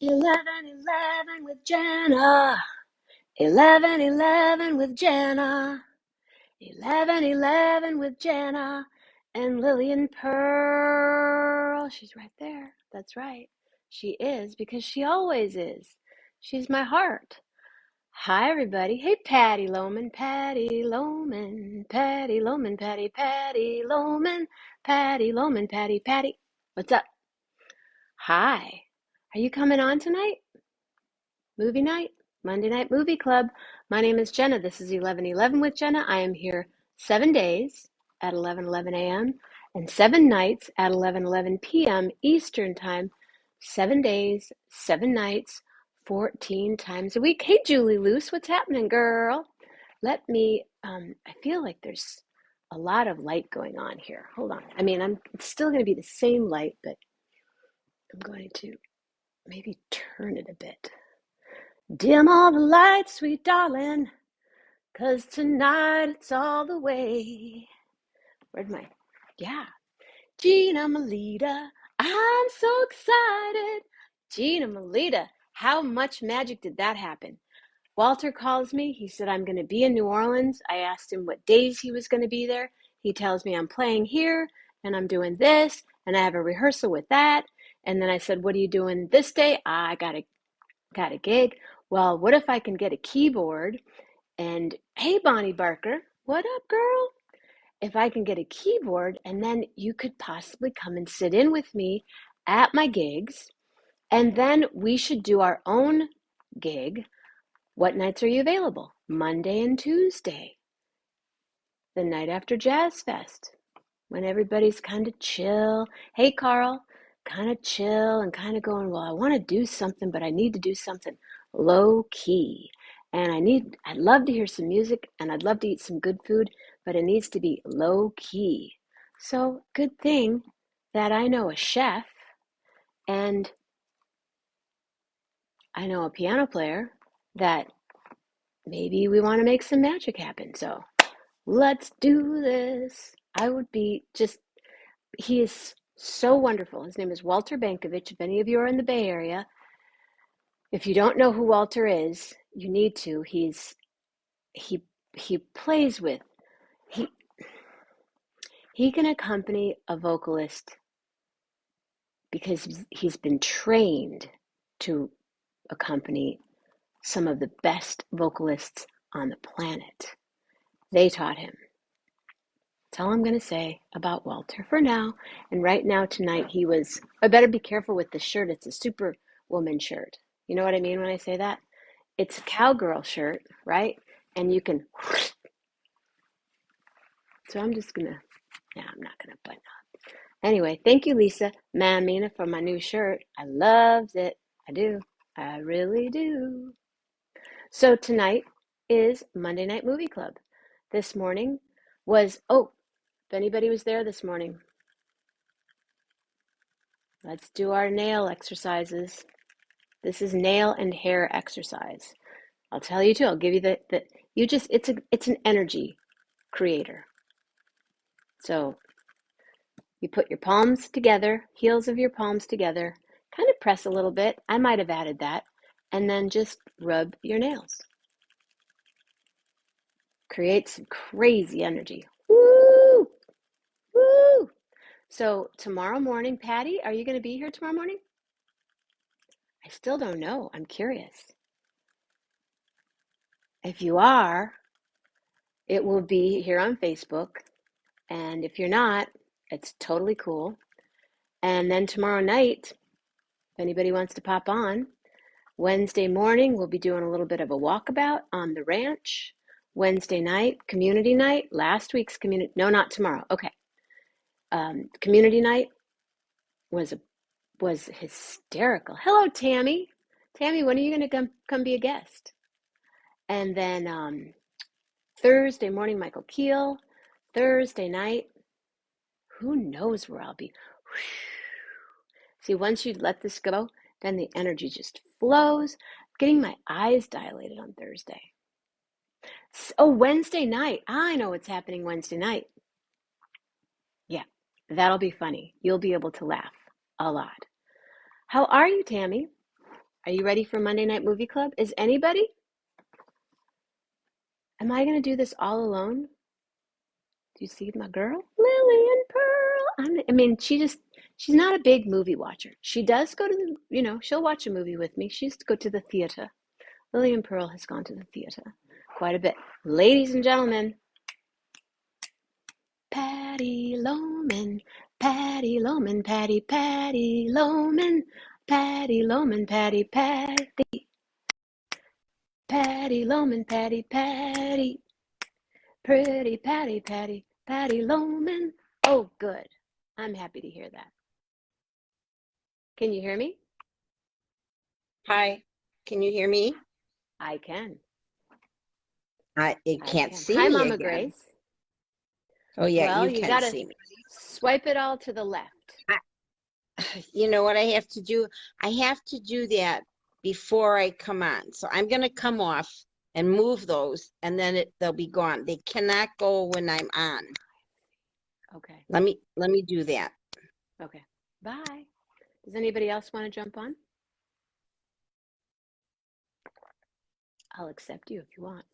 11:11 with Jenna. 11:11 with Jenna. 11:11 with Jenna and Lillian Pearl. She's right there. That's right. She is because she always is. She's my heart. Hi, everybody. Hey, Patti Loman, Patti Loman, Patti Loman, Patti Loman, Patti Loman, Patti. What's up? Hi. Are you coming on tonight? Movie night, Monday Night Movie Club. My name is Jenna. This is 11:11 with Jenna. I am here 7 days at 11:11 a.m. and 7 nights at 11:11 p.m. Eastern Time. 7 days, 7 nights, 14 times a week. Hey, Julie Luce, what's happening, girl? I feel like there's a lot of light going on here. Hold on. It's still going to be the same light, but I'm going to maybe turn it a bit. Dim all the lights, sweet darling, 'cause tonight it's all the way. Yeah. Gina Mammina, I'm so excited. Gina Mammina, how much magic did that happen? Walter calls me. He said, I'm going to be in New Orleans. I asked him what days he was going to be there. He tells me I'm playing here and I'm doing this and I have a rehearsal with that. And then I said, what are you doing this day? I got a gig. Well, what if I can get a keyboard? And hey, Bonnie Barker, what up, girl? If I can get a keyboard, and then you could possibly come and sit in with me at my gigs, and then we should do our own gig. What nights are you available? Monday and Tuesday, the night after Jazz Fest, when everybody's kind of chill. Hey, Carl, kind of chill and kind of going, well, I want to do something, but I need to do something low key. And I'd love to hear some music and I'd love to eat some good food, but it needs to be low key. So good thing that I know a chef and I know a piano player that maybe we want to make some magic happen. So let's do this. He is so wonderful. His name is Walter Bankovich. If any of you are in the Bay Area, if you don't know who Walter is, you need to. He plays with he he can accompany a vocalist because he's been trained to accompany some of the best vocalists on the planet. They taught him. That's all I'm going to say about Walter for now. And right now, tonight, I better be careful with the shirt. It's a Superwoman shirt. You know what I mean when I say that? It's a cowgirl shirt, right? And you can, so I'm not going to button up. Anyway, thank you, Lisa Mammina, for my new shirt. I loved it. I do. I really do. So tonight is Monday Night Movie Club. This morning if anybody was there this morning, let's do our nail exercises. This is nail and hair exercise. I'll tell you too. I'll give you it's an energy creator. So you put your palms together, heels of your palms together, kind of press a little bit. I might have added that. And then just rub your nails. Create some crazy energy. Woo! Woo! So tomorrow morning, Patti, are you going to be here tomorrow morning? I still don't know. I'm curious. If you are, it will be here on Facebook. And if you're not, it's totally cool. And then tomorrow night, if anybody wants to pop on, Wednesday morning, we'll be doing a little bit of a walkabout on the ranch. Wednesday night, community night. Last week's community, no, not tomorrow. Okay. Community night was hysterical. Hello, Tammy. Tammy, when are you going to come be a guest? And then Thursday morning, Michael Keel. Thursday night, who knows where I'll be. See, once you let this go, then the energy just flows. I'm getting my eyes dilated on Thursday. Oh, Wednesday night. I know what's happening Wednesday night. Yeah, that'll be funny. You'll be able to laugh a lot. How are you, Tammy? Are you ready for Monday Night Movie Club? Is anybody? Am I going to do this all alone? Do you see my girl? Lillian Pearl. I mean, she's not a big movie watcher. She does go to she'll watch a movie with me. She used to go to the theater. Lillian Pearl has gone to the theater quite a bit. Ladies and gentlemen, Patti Loman, Patti Loman, Patti, Patti Loman, Patti Loman, Patti, Patti, Patti Loman, Patti, Patti, pretty Patti, Patti, Patti Loman. Oh, good. I'm happy to hear that. Can you hear me? Hi, can you hear me? I can. I can't see Hi, me Mama again. Grace. Oh yeah, Well, you you can gotta see me. swipe it all to the left. You know what I have to do? I have to do that before I come on. So I'm gonna come off and move those, and then they'll be gone. They cannot go when I'm on. Okay. Let me do that. Okay. Bye. Does anybody else want to jump on? I'll accept you if you want.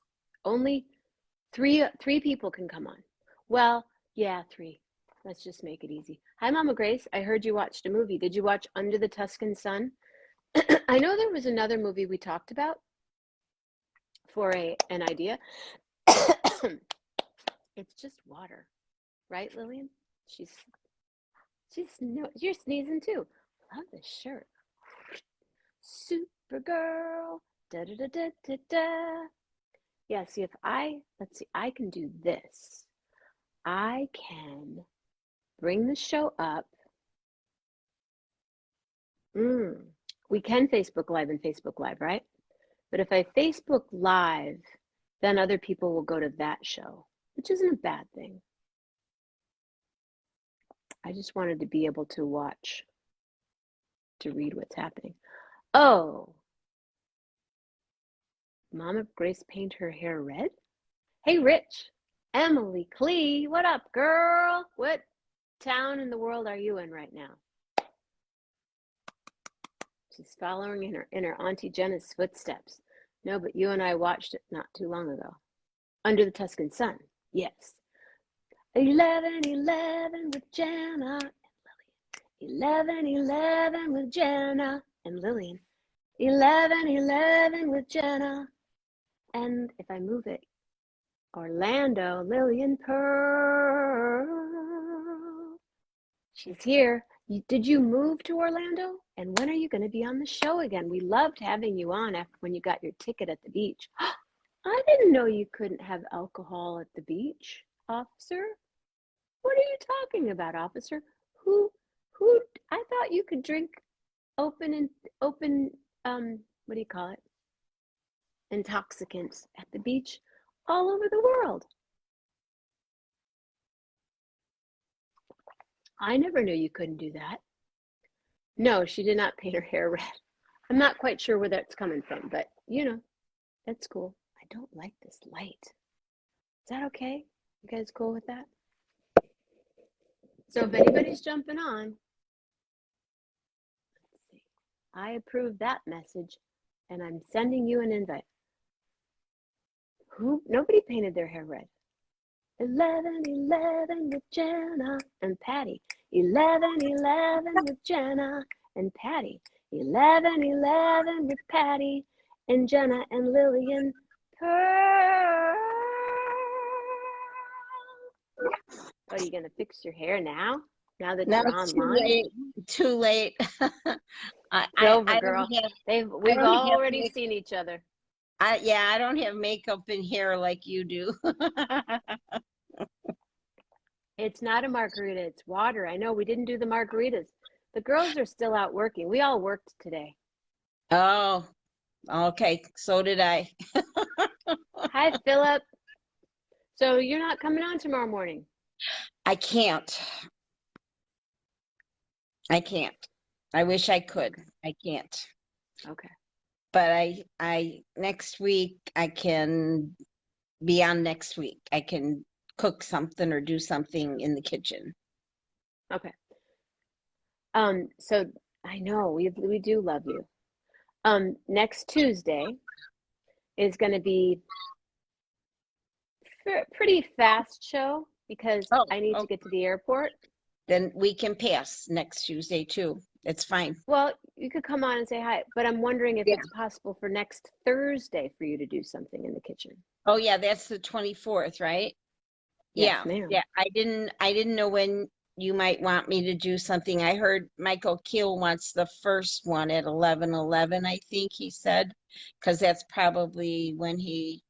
Only three people can come on. Well, yeah, 3. Let's just make it easy. Hi, Mama Grace. I heard you watched a movie. Did you watch Under the Tuscan Sun? I know there was another movie we talked about for an idea. It's just water, right, Lillian? You're sneezing too. Love this shirt. Supergirl. Da da da da da da. Yeah, see let's see, I can do this. I can bring the show up. We can Facebook Live and Facebook Live, right? But if I Facebook Live, then other people will go to that show, which isn't a bad thing. I just wanted to be able to watch, to read what's happening. Oh, Mama Grace paint her hair red? Hey, Rich. Emily Clee, what up, girl? What town in the world are you in right now? She's following in her Auntie Jenna's footsteps. No, but you and I watched it not too long ago. Under the Tuscan Sun. Yes. 11:11 with Jenna and Lillian. 11:11 with Jenna and Lillian. 11:11 with Jenna. And if I move it, Orlando, Lillian Pearl. She's here. Did you move to Orlando? And when are you going to be on the show again? We loved having you on after when you got your ticket at the beach. I didn't know you couldn't have alcohol at the beach, officer. What are you talking about, officer? Who, I thought you could drink open, what do you call it? Intoxicants at the beach all over the world. I never knew you couldn't do that. No, she did not paint her hair red. I'm not quite sure where that's coming from, but that's cool. I don't like this light. Is that okay? You guys cool with that? So if anybody's jumping on, let's see. I approve that message and I'm sending you an invite. Nobody painted their hair red. 11:11 with Jenna and Patti. 11:11 with Jenna and Patti. 11:11 with Patti and Jenna and Lillian Pearl. What, are you gonna fix your hair now? Now that you're online? Too late. It's over, girl. We've already seen each other. I don't have makeup and hair like you do. It's not a margarita, it's water. I know we didn't do the margaritas. The girls are still out working. We all worked today. Oh, okay. So did I. Hi, Philip. So you're not coming on tomorrow morning? I can't. I wish I could. I can't. Okay. But I next week I can be on next week. I can cook something or do something in the kitchen. Okay. So I know we do love you. Next Tuesday is going to be a pretty fast show because I need to get to the airport. Then we can pass next Tuesday too. It's fine. Well, you could come on and say hi, but I'm wondering if it's possible for next Thursday for you to do something in the kitchen. Oh yeah, that's the 24th, right? Yes, ma'am. Yeah. I didn't know when you might want me to do something. I heard Michael Keel wants the first one at 11:11, I think he said, because that's probably when his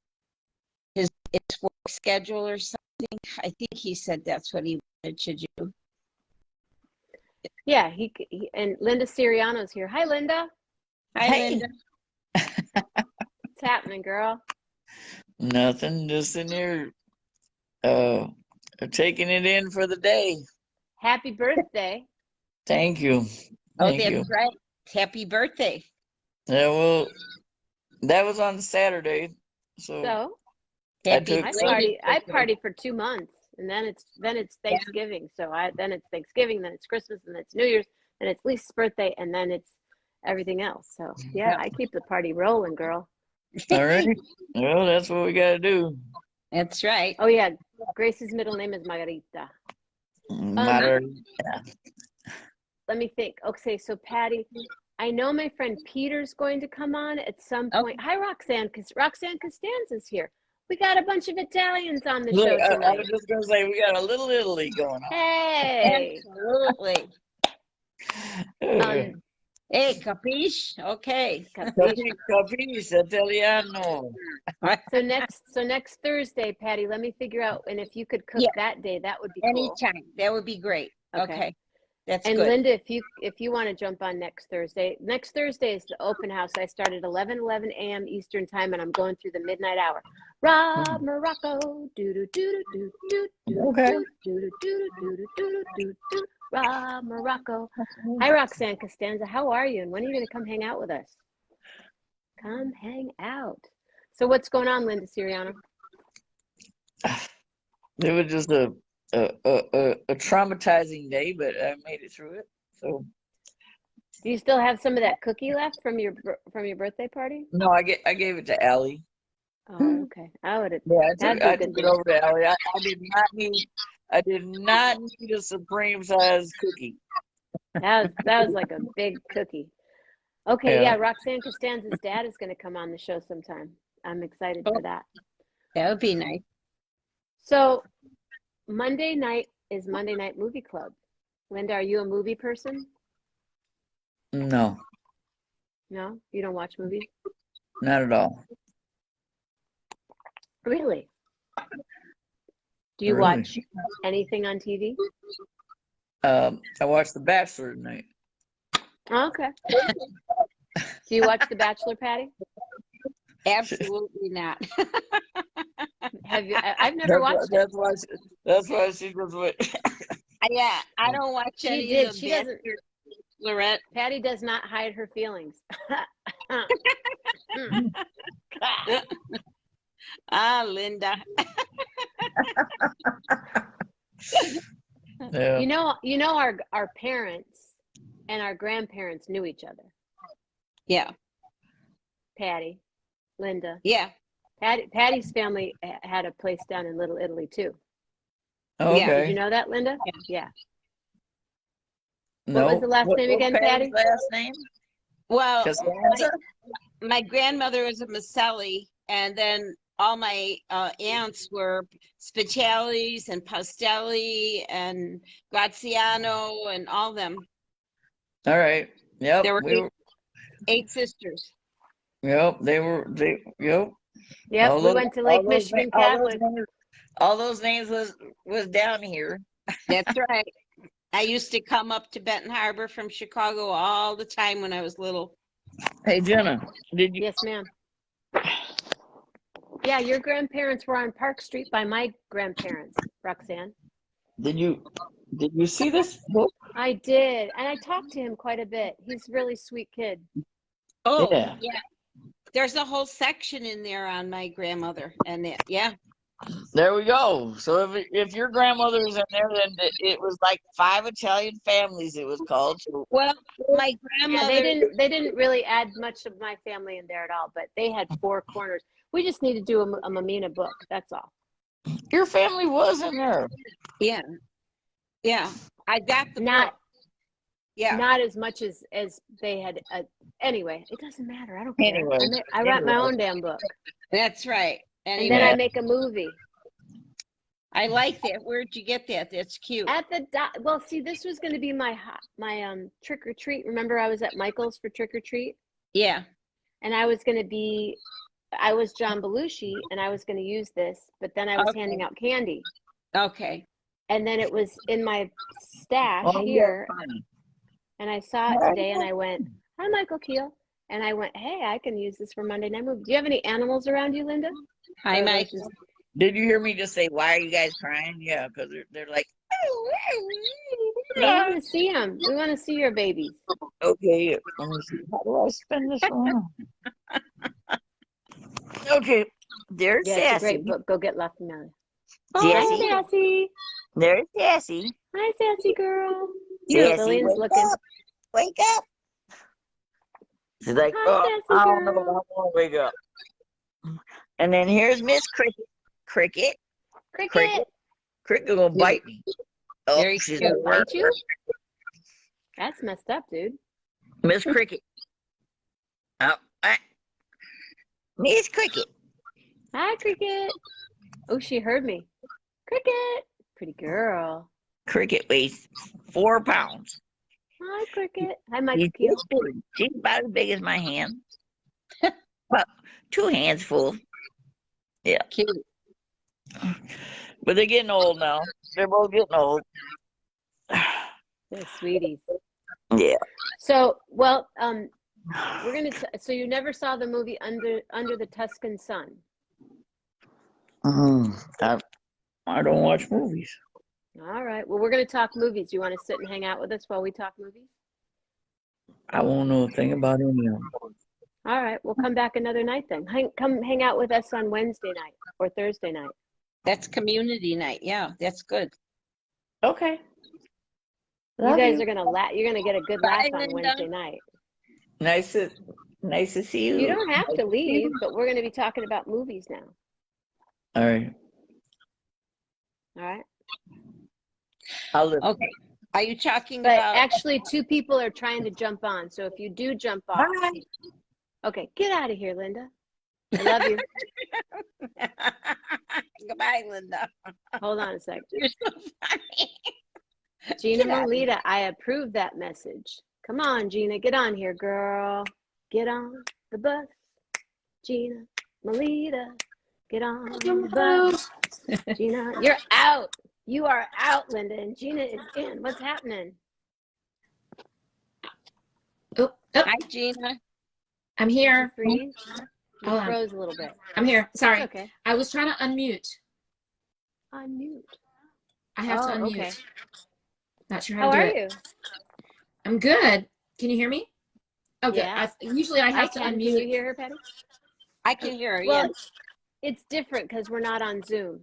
work schedule or something. I think he said that's what he wanted to do. Yeah, he and Lynda Siriano's here. Hi, Lynda. Hi, Hey. Lynda. What's happening, girl? Nothing, just in here, taking it in for the day. Happy birthday. Thank you. Oh, Thank you. that's right. Happy birthday. Yeah, well, that was on Saturday, so I took. I party for 2 months, and then it's Thanksgiving. So then it's Thanksgiving, then it's Christmas, and then it's New Year's, then it's Lisa's birthday, and then it's everything else. So yeah, I keep the party rolling, girl. All right. Well, that's what we got to do. That's right. Oh yeah, Grace's middle name is Margarita. Let me think. Okay, so Patti, I know my friend Peter's going to come on at some point. Hi, Roxanne, because Roxanne Costanza's here. We got a bunch of Italians on the show tonight. I was just going to say, we got a little Italy going on. Hey. Absolutely. Hey, capiche? Okay. Capiche, Italiano. So next Thursday, Patti, let me figure out, and if you could cook that day, that would be cool. Anytime. That would be great. Okay. That's and good. Lynda, if you want to jump on next Thursday is the open house. I start at 11 a.m. Eastern time, and I'm going through the midnight hour. Rob Morocco, do do do do do do Okay. do do do do do do do. Rob Morocco. Hi, Roxanne Costanza. How are you? And when are you going to come hang out with us? Come hang out. So what's going on, Lynda Siriano? It was just a traumatizing day, but I made it through it. So, do you still have some of that cookie left from your birthday party? No, I gave it to Allie. Oh, okay. I would have. Yeah, I took it over to Allie. I did not need a supreme size cookie. That was like a big cookie. Okay, yeah. Roxanne Costanza's dad is going to come on the show sometime. I'm excited for that. That would be nice. So Monday night is Monday Night Movie Club. Lynda, are you a movie person? No. No? You don't watch movies? Not at all. Really? Do you watch anything on TV? I watched The Bachelor tonight. Oh, okay. Do you watch The Bachelor, Patti? Absolutely not. Have you? I've never watched it. That's why she was with. Yeah, I don't watch any of the She doesn't. Lorette. Patti does not hide her feelings. Lynda. Yeah. You know our parents and our grandparents knew each other. Yeah. Patti, Lynda. Yeah. Patti's family had a place down in Little Italy too. Okay. Yeah. Did you know that, Lynda? Yeah. No. What was the last name again, Patti? Last name? Well, my grandmother was a Maselli, and then all my aunts were Speciales and Pastelli and Graziano and all them. All right. Yep. There were eight sisters. Yep. Yep. Yep. We went to Lake Michigan Catholic. All those names was down here. That's right. I used to come up to Benton Harbor from Chicago all the time when I was little. Hey, Jenna, did you? Yes, ma'am. Yeah, your grandparents were on Park Street by my grandparents, Roxanne. Did you see this book? I did, and I talked to him quite a bit. He's a really sweet kid. Oh, yeah. There's a whole section in there on my grandmother, and yeah. There we go. So if your grandmother's in there, then it was like 5 Italian families. It was called. So, Well, my Yeah, grandmother. they didn't really add much of my family in there at all, but they had 4 corners. We just need to do a Mammina book. That's all. your family was in there. Yeah, yeah. I got the Not book. Yeah. not as much as they had. Anyway, it doesn't matter. I don't care. Anyway, I write my own damn book, That's right. and then Anyway, I make a movie. I like that. Where'd you get that? That's cute. At the well, see, this was going to be my trick or treat. Remember, I was at Michael's for trick or treat, Yeah. and I was John Belushi, and I was going to use this, but then I was Okay. handing out candy, Okay. and then it was in my stash Oh, here, yeah. and I saw it today, and I went, "Hi, Michael Keel," and I went, "Hey, I can use this for Monday Night Movie." Do you have any animals around you, Lynda? Hi, Or Mike. those just- Did you hear me just say, "Why are you guys crying?" Yeah, because they're like, We want to see them. We want to see your babies. okay, let me see. How do I spin this around? Okay, there's Yeah, it's a Sassy. great book. Go get La Familia. Sassy. Hi, Sassy. There's Sassy. Hi, Sassy girl. Sassy, Lillian's wake looking. up. Wake up. She's like, Hi, oh, Sassy I don't know. I girl. want to wake up. And then here's Miss Cricket. Cricket. Cricket. Cricket gonna bite me. Oh, Very she's cute. like, Bite you? That's messed up, dude. Miss Cricket. Oh, Miss Cricket. Hi, Cricket. Oh, she heard me. Cricket. Pretty girl. Cricket weighs 4 pounds. Hi, Cricket. Hi, Michael She's Keel. just big. She's about as big as my hand. Well, 2 hands full. Yeah. Cute. But they're getting old now. They're both getting old. They're sweeties. Yeah. So, well, we're gonna. So you never saw the movie Under the Tuscan Sun? I don't watch movies. All right. Well, we're gonna talk movies. You want to sit and hang out with us while we talk movies? I won't know a thing about any of them. All right. We'll come back another night then. Come hang out with us on Wednesday night or Thursday night. That's community night. Yeah, that's good. Okay. You guys are gonna laugh. You're gonna get a good laugh Bye, on Lynda. Wednesday night. Nice to see you. You don't have to leave, but we're gonna be talking about movies now. All right. All right. I'll live. Okay. Are you talking But about? actually, 2 people are trying to jump on. So if you do jump off, Bye. okay, get out of here, Lynda. I love you. Goodbye, Lynda. Hold on a sec. You're so funny. Gina Get out of Mammina, I approve that message. Come on, Gina, get on here, girl. Get on the bus. Gina Mammina, get on the bus. Gina, you're out. You are out, Lynda, and Gina is in. What's happening? Oh, Hi, Gina. I'm here. Freeze. You Hold on. froze a little bit. I'm here. Sorry. Okay. I was trying to unmute. Unmute. I have to Oh, unmute. okay. Not sure how How to do are it. you? I'm good. Can you hear me? Oh, good. Yeah. Usually I have to Can you unmute. hear her, Patti? I can hear her. Well, Yes. it's different because we're not on Zoom.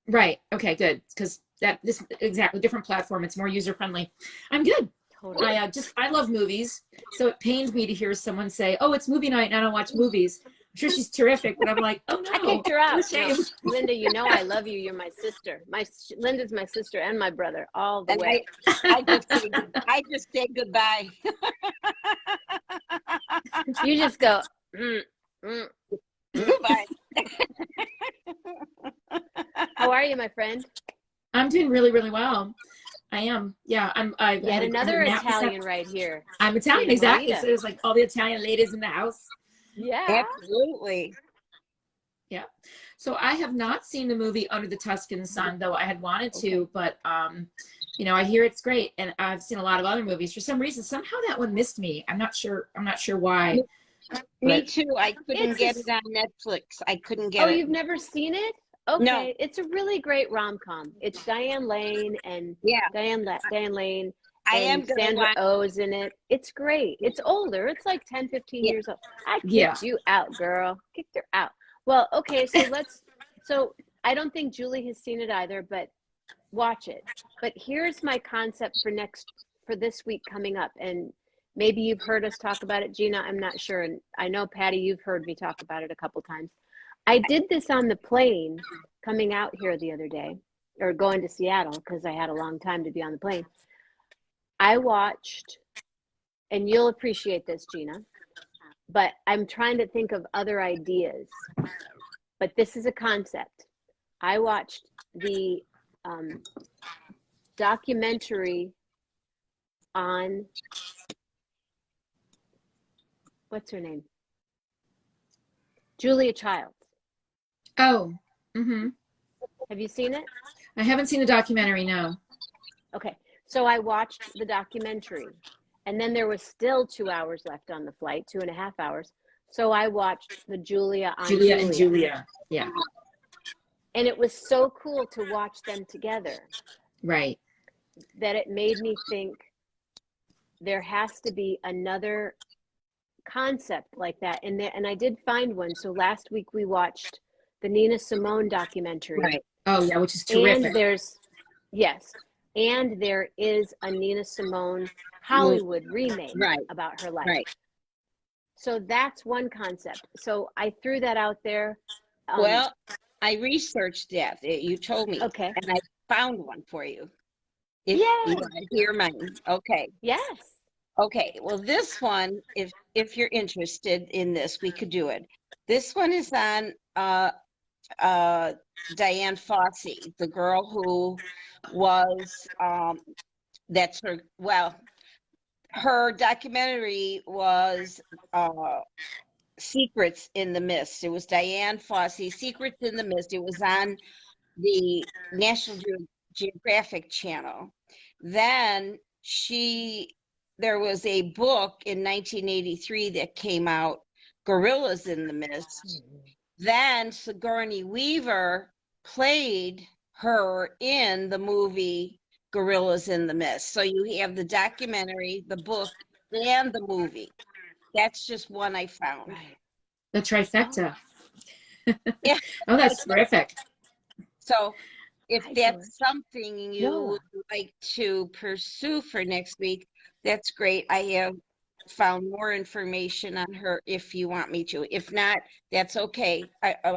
Right. Okay, good. Because this exactly different platform. It's more user friendly. I'm good. Totally. I love movies. So it pained me to hear someone say, "Oh, it's movie night and I don't watch movies." I'm sure she's terrific, but I'm like, "Oh no." I kicked her out. What a No, shame. Lynda, you know I love you. You're my sister. Lynda's my sister and my brother all the And way. I just say goodbye. You just go. Mm, mm. Goodbye. How are you, my friend? I'm doing really, really well. I am. Yeah, I Yet had another a nap this Italian right here. I'm Italian, Gina exactly. Mammina. So there's like all the Italian ladies in the house. Yeah. Absolutely. Yeah. So I have not seen the movie Under the Tuscan Sun, though I had wanted to, but you know, I hear it's great, and I've seen a lot of other movies. For some reason, somehow that one missed me. I'm not sure why. Me But- too. I couldn't It's get just- it on Netflix. I couldn't get Oh, it. you've never seen it? Okay. No. It's a really great rom-com. It's Diane Lane and Yeah. Diane Lane I am and gonna Sandra watch. Oh is in it. It's great. It's older. It's like 10, 15 Yeah. years old. I kicked Yeah. you out, girl. Kicked her out. Well, okay, so I don't think Julie has seen it either, but watch it. But here's my concept for this week coming up. And maybe you've heard us talk about it, Gina. I'm not sure. And I know, Patti, you've heard me talk about it a couple times. I did this on the plane coming out here the other day, or going to Seattle, because I had a long time to be on the plane. I watched, and you'll appreciate this, Gina, but I'm trying to think of other ideas. But this is a concept. I watched the documentary on, what's her name? Julia Childs. Oh, mm-hmm. Have you seen it? I haven't seen the documentary, no. Okay, so I watched the documentary, and then there was still 2 hours left on the flight, 2.5 hours. So I watched the Julia on Julia and Julia, yeah. And it was so cool to watch them together. Right. That it made me think there has to be another concept like that. And I did find one. So last week we watched the Nina Simone documentary. Right. Oh yeah, which is terrific. And there is a Nina Simone Hollywood remake about her life. Right. So that's one concept. So I threw that out there. Well, I researched that. You told me. Okay. And I found one for you. If you want to hear mine. Okay. Yes. Okay. Well, this one, if you're interested in this, we could do it. This one is on Diane Fossey, the girl who was that's her, well, her documentary was Secrets in the Mist. It was Diane Fossey, Secrets in the Mist. It was on the National Geographic Channel. Then there was a book in 1983 that came out, Gorillas in the Mist. Then Sigourney Weaver played her in the movie Gorillas in the Mist. So you have the documentary, the book, and the movie. That's just one I found. Right. The trifecta. Yeah. Oh, that's terrific. So if Hi, that's something you Noah. would like to pursue for next week, that's great. I have found more information on her if you want me to. If not, that's okay.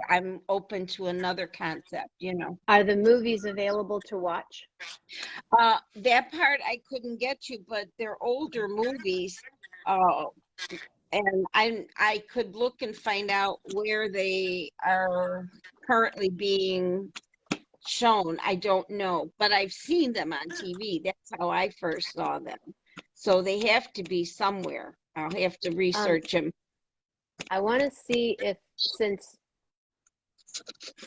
I'm open to another concept, you know. Are the movies available to watch? That part I couldn't get to, but they're older movies. And I could look and find out where they are currently being shown. I don't know, but I've seen them on TV. That's how I first saw them. So they have to be somewhere. I'll have to research them. I want to see if, since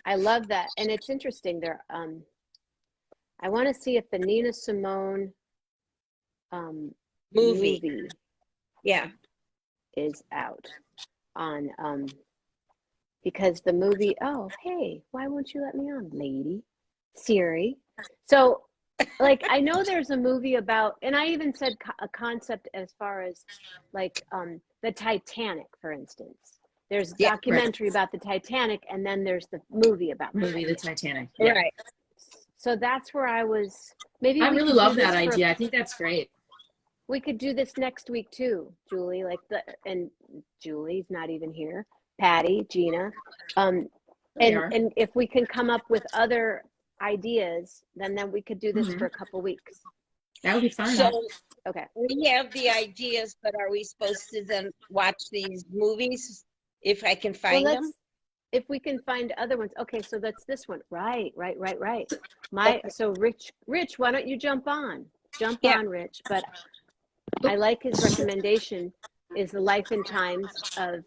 I love that, and it's interesting there. I want to see if the Nina Simone movie Yeah. is out on because the movie, oh hey, why won't you let me on, lady Siri? So like I know there's a movie about, and I even said a concept as far as like the Titanic, for instance. There's a documentary about the Titanic, and then there's the movie about the Titanic. Yeah. Right. So that's where I was. Maybe I really love that idea. I think that's great. We could do this next week too, Julie. And Julie's not even here. Patti, Gina, and if we can come up with other ideas, then we could do this for a couple weeks. That would be fun. So okay, we have the ideas, but are we supposed to then watch these movies if I can find them? If we can find other ones. Okay, so that's this one. Right. So Rich, why don't you jump on, Rich? But I like his recommendation is the life and times of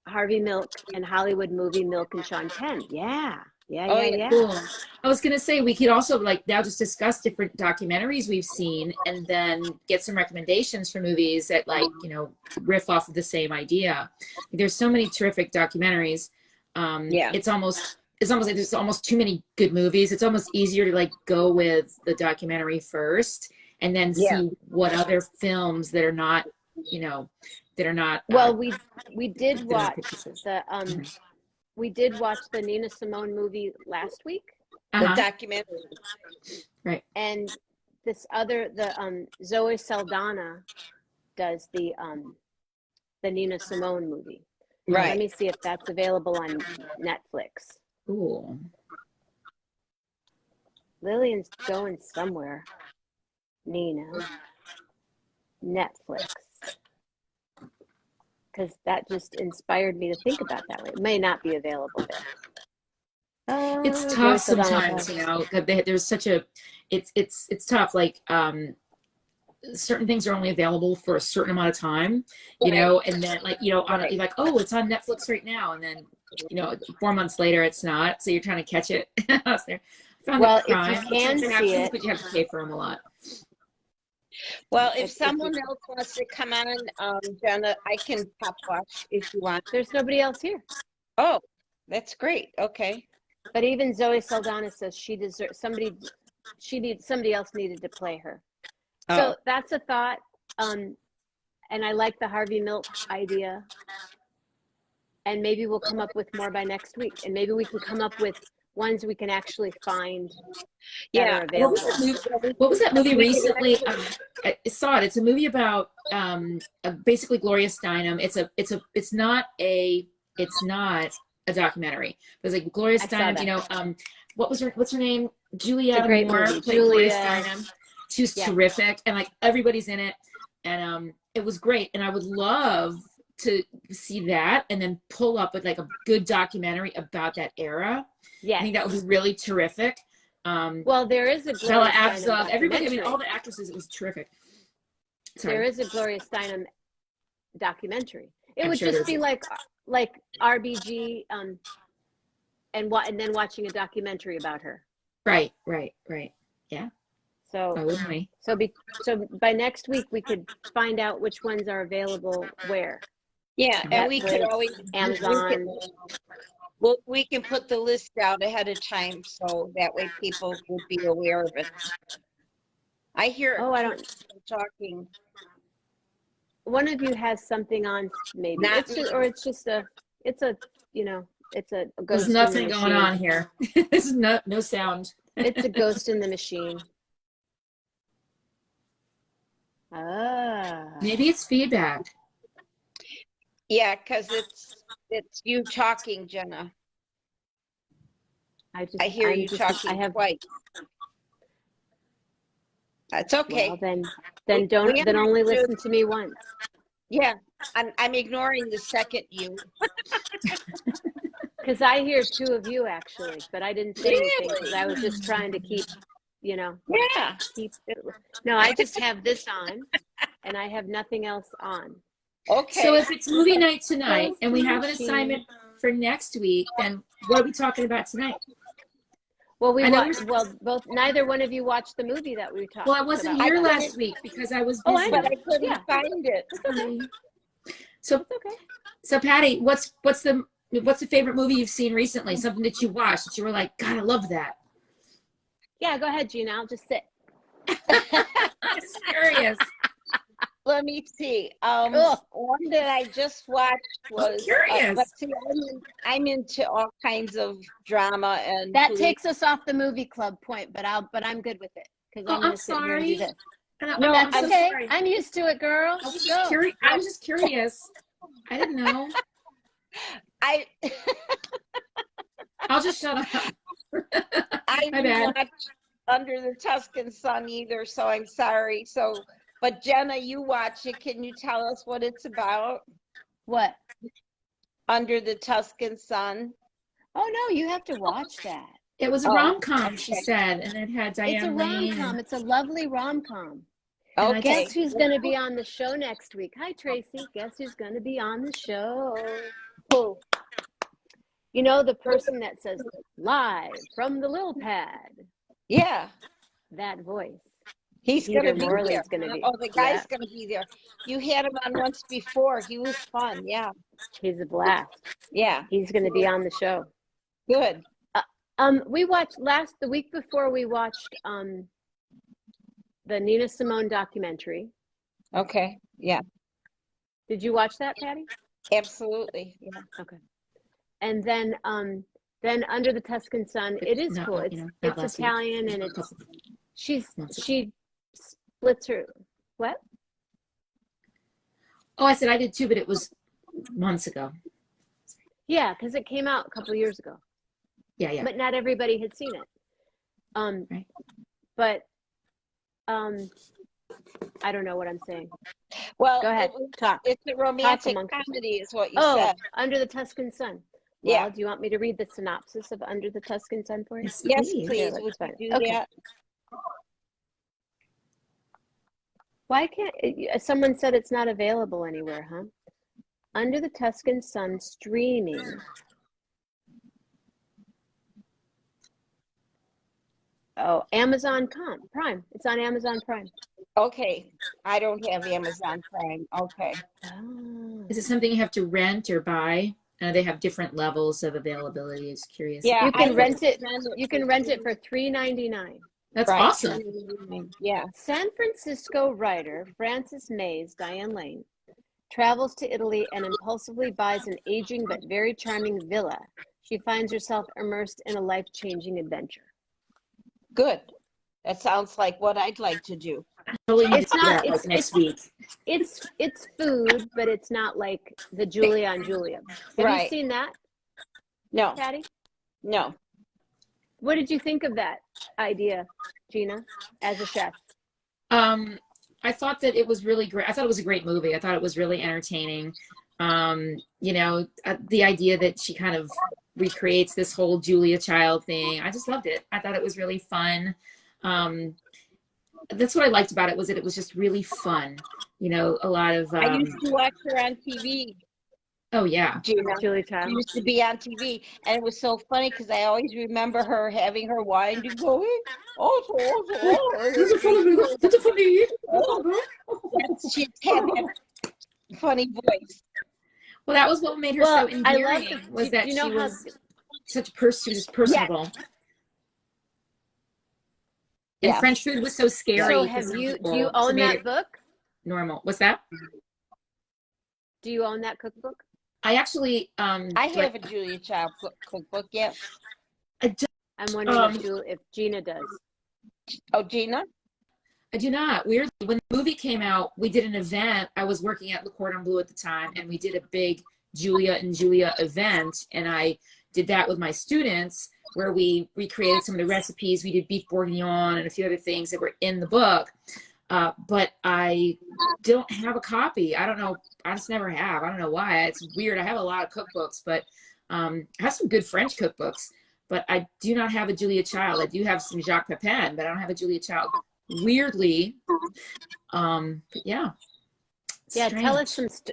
Harvey Milk and Hollywood movie Milk and Sean Penn. Yeah. Cool. I was going to say, we could also like now just discuss different documentaries we've seen and then get some recommendations for movies that like, you know, riff off of the same idea. There's so many terrific documentaries. It's almost like there's almost too many good movies. It's almost easier to like go with the documentary first and then see what other films that are not, you know, that are not. Well, we did watch the we did watch the Nina Simone movie last week, The documentary. Right. and this other Zoe Saldana does the Nina Simone movie. Right. Let me see if that's available on Netflix. Cool. Lillian's going somewhere. Nina. Netflix. Because that just inspired me to think about that way. It may not be available there. It's Zoe tough Saldana. sometimes, you know, 'cause there's such a, it's tough. Like, certain things are only available for a certain amount of time, you know, and then like, you know, you're like, oh, it's on Netflix right now. And then, you know, 4 months later, it's not. So you're trying to catch it. I was there. I found Well, that if you Prime, can which see it, but you have to pay for them a lot. Well, if someone else wants to come on, Jenna, I can pop watch if you want. there's nobody else here. Oh, that's great. Okay. But even Zoe Saldana says she deserves somebody else needed to play her. So that's a thought. And I like the Harvey Milk idea. And maybe we'll come up with more by next week. And maybe we can come up with ones we can actually find that are available. What was that movie recently? I saw it. It's a movie about basically Gloria Steinem. It's not a documentary. It's like Gloria Steinem, you know, what's her name? Julianne Moore played Gloria Steinem. She was terrific, and like everybody's in it, and it was great. And I would love to see that, and then pull up with like a good documentary about that era. Yeah, I think that would be really terrific. Well, there is a Gloria Steinem. Everybody, I mean, all the actresses. It was terrific. Sorry. There is a Gloria Steinem documentary. It would just be like RBG, and then watching a documentary about her. Right. Yeah. So, wouldn't we? So by next week we could find out which ones are available where. Yeah, and we could always Amazon. We can put the list out ahead of time so that way people would be aware of it. I hear I don't talking. One of you has something on, maybe. It's a ghost. There's nothing going on here. There's no sound. It's a ghost in the machine. Maybe it's feedback. Yeah, because it's you talking, Jenna. I hear you talking twice. That's okay. Well, then only listen to me once. Yeah, I'm ignoring the second you. Because I hear two of you actually, but I didn't say anything because I was just trying to keep, you know. Yeah. No, I just have this on, and I have nothing else on. Okay. So if it's movie night tonight, and we have an assignment for next week, then what are we talking about tonight? Well, neither one of you watched the movie that we talked about. Well, I wasn't here last week because I was busy. But I couldn't find it. So okay. So Patti, what's the favorite movie you've seen recently? Something that you watched that you were like, God, I love that. Yeah, go ahead, Gina. I'll just sit. I'm curious. Let me see. One that I just watched was. Curious. But see, I'm into all kinds of drama and. That takes us off the movie club point, but I'm good with it because I'm sorry. No, that's I'm okay. sorry. I'm used to it, girl. I was just curious. I didn't know. I'll just shut up. I My bad. watch Under the Tuscan Sun either, so I'm sorry. But Jenna, you watch it. Can you tell us what it's about? What? Under the Tuscan Sun. Oh no, you have to watch that. It was a rom-com, she said, and it had Diane Lane. It's a rom-com. It's a lovely rom-com. Okay. Guess who's going to be on the show next week? Hi, Tracy. Guess who's going to be on the show? Oh. You know, the person that says, live from the Lil Pad. Yeah. That voice. He's going to be there. The guy's going to be there. You had him on once before. He was fun. Yeah. He's a blast. Yeah. He's going to be on the show. Good. We watched the week before we watched the Nina Simone documentary. Okay. Yeah. Did you watch that, Patti? Absolutely. Yeah. Okay. And then Under the Tuscan Sun, it is Not, cool. you It's know, not it's last week. Italian and A it's couple she months ago. she splits her what? Oh, I said I did too, but it was months ago. Yeah, because it came out a couple years ago. Yeah. But not everybody had seen it. Right. But I don't know what I'm saying. Well, Go ahead, talk. it's a romantic amongst yourselves. comedy, is what you Oh, said. Under the Tuscan Sun. Yeah. Well, do you want me to read the synopsis of Under the Tuscan Sun for you? Yes, Yes, please. please. Here, Would let's find you it. do Okay. that? Why can't someone said it's not available anywhere, huh? Under the Tuscan Sun streaming. Oh, Amazon Prime. It's on Amazon Prime. Okay. I don't have Amazon Prime. Okay. Oh. Is it something you have to rent or buy? They have different levels of availability. Just curious. Yeah, You can rent it. rent You can rent it for $3.99. That's right. awesome. Yeah. San Francisco writer Frances May's Diane Lane travels to Italy and impulsively buys an aging but very charming villa. She finds herself immersed in a life-changing adventure. Good. That sounds like what I'd like to do. Totally need It's to do not. that, like, next week. It's food, but it's not like the Julia on Julia. Have you Right. seen that, No, Patti? no. What did you think of that idea, Gina, as a chef? I thought that it was really great. I thought it was a great movie. I thought it was really entertaining. You know, the idea that she kind of recreates this whole Julia Child thing. I just loved it. I thought it was really fun. That's what I liked about it, was that it was just really fun. You know, a lot of I used to watch her on TV. oh yeah. Gina. Julia She Child. used to be on TV, and it was so funny because I always remember her having her wine and going, That's a funny. She had that funny voice. Well, that was what made her Well, so I love endearing, the, was do that you know she how, was such a person, she was just personable. And Yeah. French food was so scary. so to have some you, people, do you so own made that it book? normal. What's that? Do you own that cookbook? I actually I have a Julia Child cookbook. Yeah. I'm wondering if Gina does. Oh, Gina? I do not. Weirdly, when the movie came out, we did an event. I was working at Le Cordon Bleu at the time, and we did a big Julia and Julia event, and I did that with my students, where we recreated some of the recipes. We did beef bourguignon and a few other things that were in the book. But I don't have a copy. I don't know. I just never have. I don't know why. It's weird. I have a lot of cookbooks, but I have some good French cookbooks, but I do not have a Julia Child. I do have some Jacques Pepin, but I don't have a Julia Child. Weirdly, but yeah. Yeah, Strange.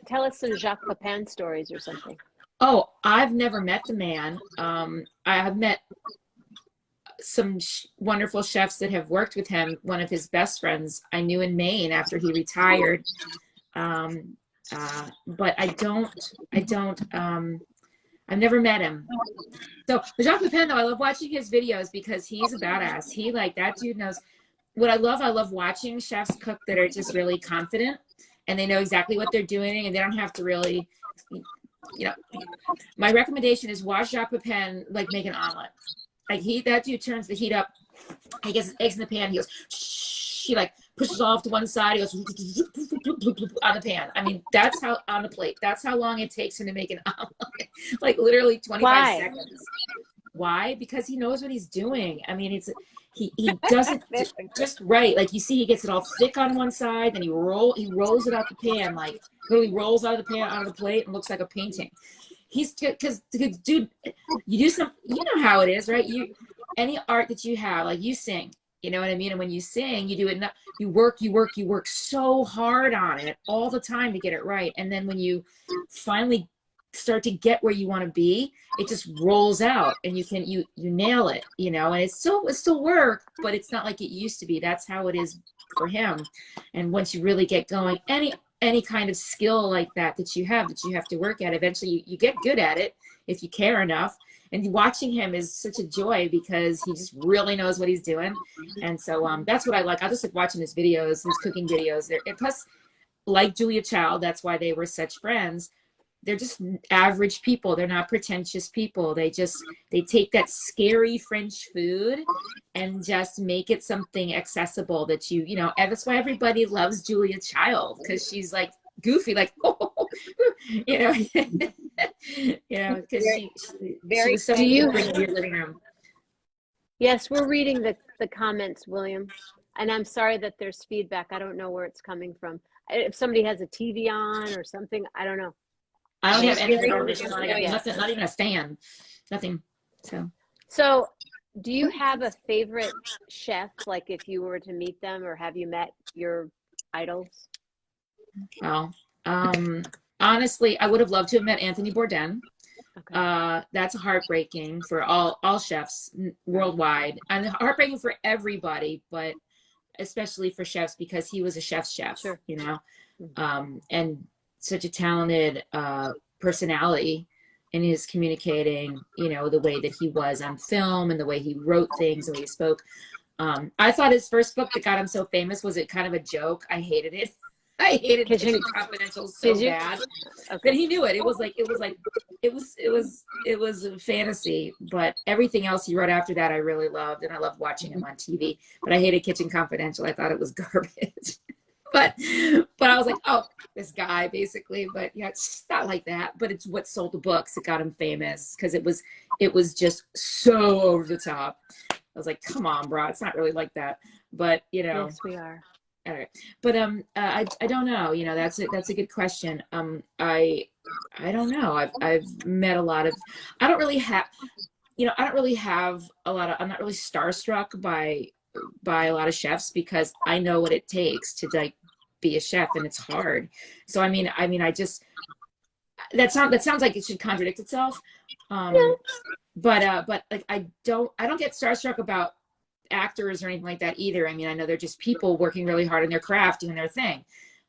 tell us some Jacques Pepin stories or something. Oh, I've never met the man. I have met some wonderful chefs that have worked with him. One of his best friends I knew in Maine after he retired. But I've never met him. So Jacques Pepin, though, I love watching his videos because he's a badass. That dude knows what I love watching chefs cook that are just really confident and they know exactly what they're doing and they don't have to really, you know, my recommendation is watch Jacques Pepin like make an omelet. Like that dude turns the heat up. He gets eggs in the pan. He goes, shh. He like pushes off to one side. He goes on the pan. I mean, that's how on the plate. That's how long it takes him to make an omelet. Like literally 25 seconds. Why? Because he knows what he's doing. I mean, he doesn't just right. Like you see, he gets it all thick on one side, then he rolls it out the pan, like literally rolls out of the pan onto the plate and looks like a painting. He's because dude, you do some, you know how it is, right? Any art that you have, like you sing, you know what I mean? And when you sing, you do it, you work so hard on it all the time to get it right. And then when you finally start to get where you want to be, it just rolls out and you nail it, you know, and it's still work, but it's not like it used to be. That's how it is for him. And once you really get going, any kind of skill like that you have to work at, eventually you get good at it if you care enough. And watching him is such a joy because he just really knows what he's doing. And so that's what I like. I just like watching his videos, his cooking videos. And plus, like Julia Child, that's why they were such friends. they're just average people. They're not pretentious people. They take that scary French food and just make it something accessible that you know, and that's why everybody loves Julia Child, because she's like goofy, like, oh, you know, you know, because she was so Do you in your living room. Yes, we're reading the comments, William. And I'm sorry that there's feedback. I don't know where it's coming from. If somebody has a TV on or something, I don't know. I don't have anything very on this one. I got nothing, not even a fan, nothing. So do you have a favorite chef, like if you were to meet them, or have you met your idols? Well, honestly, I would have loved to have met Anthony Bourdain. Okay. That's heartbreaking for all chefs worldwide, and heartbreaking for everybody, but especially for chefs, because he was a chef's chef, Sure. you know, and such a talented personality in his communicating, you know, the way that he was on film and the way he wrote things, the way he spoke. I thought his first book that got him so famous was it kind of a joke. I hated it. I hated Kitchen Confidential so bad. Okay. But he knew it. It was a fantasy, but everything else he wrote after that I really loved, and I loved watching him on TV. But I hated Kitchen Confidential. I thought it was garbage. but I was like, oh, this guy basically. But yeah, it's not like that. But it's what sold the books. It got him famous because it was just so over the top. I was like, come on, bro, it's not really like that. But you know, yes, we are. All right. But I don't know. You know, that's a good question. I don't know. I've met a lot of. I don't really have. You know, I don't really have a lot of. I'm not really starstruck by a lot of chefs, because I know what it takes to like be a chef, and it's hard. So I mean, I just that sounds like it should contradict itself. But like I don't get starstruck about actors or anything like that either. I mean, I know they're just people working really hard on their craft, doing their thing.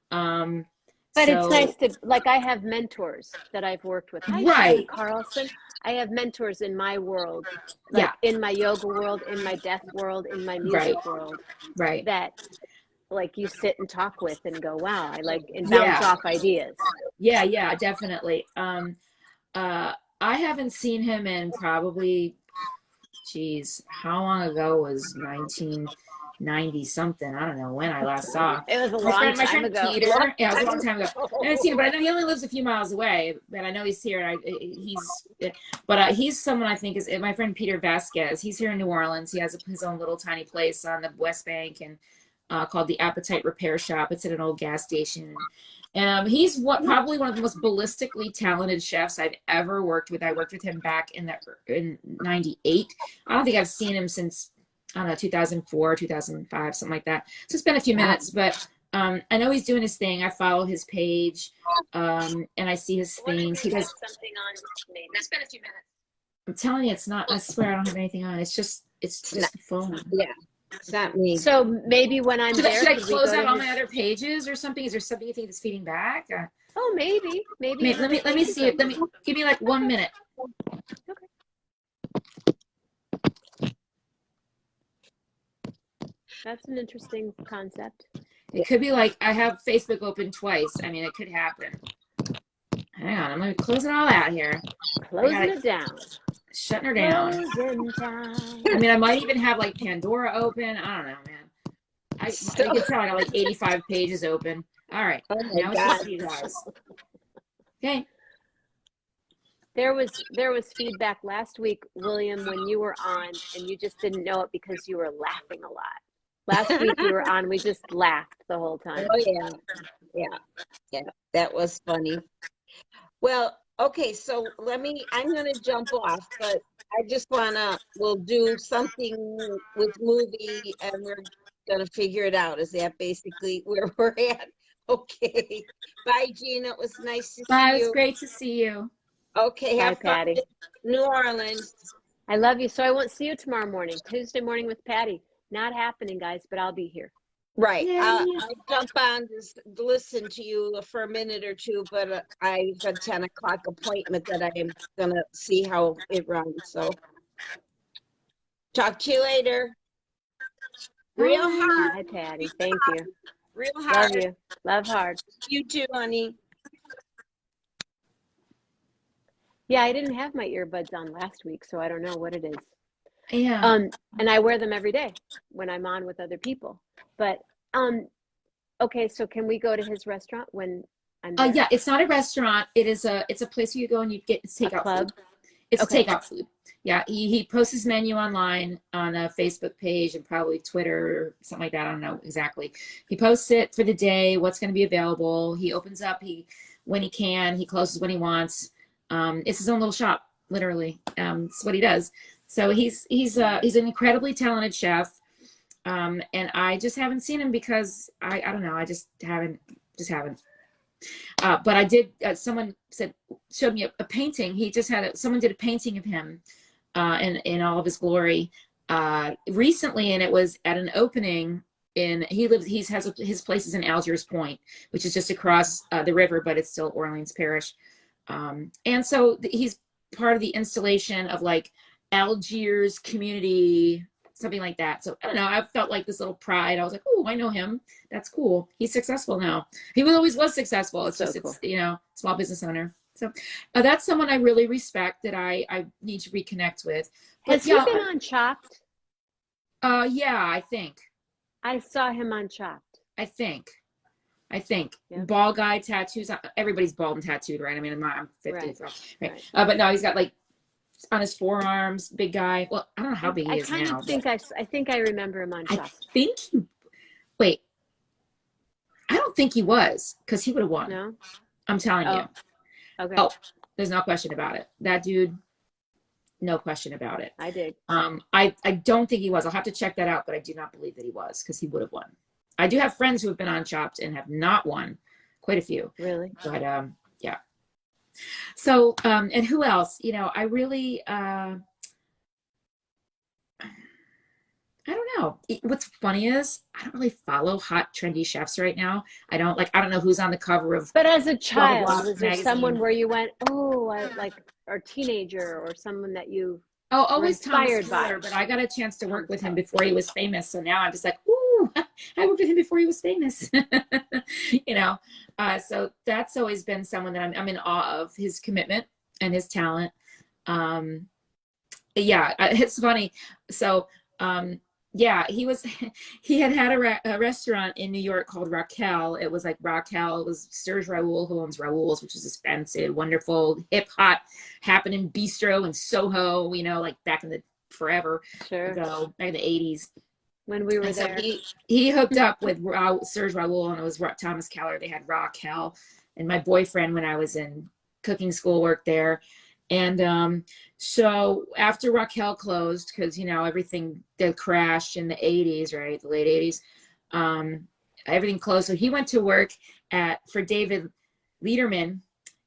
But it's nice to, like, I have mentors that I've worked with. Hi, right. Shannon Carlson. I have mentors in my world, like in my yoga world, in my death world, in my music world, that like you sit and talk with and go, wow, I like, and bounce off ideas. Yeah, definitely. I haven't seen him in probably, geez, how long ago was 1990 something? I don't know when I last saw. It was a long time ago. Peter. Yeah, it was a long time ago. I haven't seen him, but I know he only lives a few miles away. But I know he's here. He's someone I think is my friend Peter Vasquez. He's here in New Orleans. He has his own little tiny place on the West Bank and called the Appetite Repair Shop. It's at an old gas station. And he's probably one of the most ballistically talented chefs I've ever worked with. I worked with him back in '98. I don't think I've seen him since, I don't know, 2004, 2005, something like that. So it's been a few minutes, but I know he's doing his thing. I follow his page, and I see his things. He does something on me. That's been a few minutes. I'm telling you, it's not. I swear, I don't have anything on. It's just the phone. Yeah. It's not me. So maybe when I'm there, should I close out all my other pages or something? Is there something you think that's feeding back? Oh, maybe. Let me see it. Give me like 1 minute. Okay. That's an interesting concept. It could be like I have Facebook open twice. I mean, it could happen. Hang on, I'm gonna close it all out here. Closing it down. Shutting her down. I mean, I might even have like Pandora open. I don't know, man. I can tell I got like 85 pages open. All right. Now it's just you guys. Okay. There was feedback last week, William, when you were on, and you just didn't know it because you were laughing a lot. Last week you were on, we just laughed the whole time. Oh yeah. That was funny. Well, okay, so I'm going to jump off, but I just we'll do something with movie and we're going to figure it out. Is that basically where we're at? Okay. Bye, Gina. It was nice to see you. Bye, it was great to see you. Okay, Bye, have fun Patti. in New Orleans. I love you. So I won't see you tomorrow morning, Tuesday morning with Patti. Not happening, guys, but I'll be here. Right. I'll jump on to listen to you for a minute or two, but I have a 10 o'clock appointment that I'm going to see how it runs. So talk to you later. Real hard. Hi, Patti. Thank you. Real hard. Love you. Love hard. You too, honey. Yeah, I didn't have my earbuds on last week, so I don't know what it is. Yeah. And I wear them every day when I'm on with other people. But okay, so can we go to his restaurant when I'm there? Yeah, it's not a restaurant. It's a place where you go and you get A takeout club? food. It's Okay. takeout food. Yeah, he posts his menu online on a Facebook page and probably Twitter or something like that. I don't know exactly. He posts it for the day, what's going to be available. He opens up when he can. He closes when he wants. It's his own little shop, literally. It's what he does. So he's an incredibly talented chef. And I just haven't seen him because I don't know. I just haven't. But I did. Someone showed me a painting. He just someone did a painting of him in all of his glory recently, and it was at an opening. His place is in Algiers Point, which is just across the river, but it's still Orleans Parish. And so he's part of the installation of like Algiers community, something like that. So I don't know. I felt like this little pride. I was like, oh, I know him. That's cool. He's successful now. He always was successful. It's So just, cool. it's, small business owner. So that's someone I really respect that I need to reconnect with. But Has he been on Chopped? yeah, I think. I saw him on Chopped. I think. Yeah. Bald guy, tattoos. Everybody's bald and tattooed, right? I mean, I'm 50. Right. So, right. Right. But no, he's got like on his forearms, big guy. Well, I don't know how big he is now. I think I remember him on Chopped. Wait, I don't think he was, because he would have won. No? I'm telling you. Okay. Oh, there's no question about it. That dude, no question about it. I dig. I don't think he was. I'll have to check that out, but I do not believe that he was, because he would have won. I do have friends who have been on Chopped and have not won. Quite a few. Really? But yeah. So, and who else? I really I don't know. What's funny is I don't really follow hot, trendy chefs right now. I don't know who's on the cover of But as a blah, blah, child, blah was there magazine. someone where you went, oh, I like, or teenager, or someone that you Oh, always Thomas inspired by? Keller, but I got a chance to work with him before he was famous. So now I'm just like, ooh, I worked with him before he was famous. So that's always been someone that I'm in awe of, his commitment and his talent. Yeah, it's funny. So, yeah, he had a restaurant in New York called Raquel. It was like Raquel. It was Serge Raoul, who owns Raoul's, which is this fancy, wonderful, hip hop happening bistro in Soho, like back in the forever ago, back in the 80s. When we were And there. So he hooked up with Serge Raoul, and it was Thomas Keller. They had Raquel, and my boyfriend, when I was in cooking school, worked there. And so after Raquel closed, because everything that crashed in the 80s, right, the late 80s, everything closed. So he went to work for David Lederman,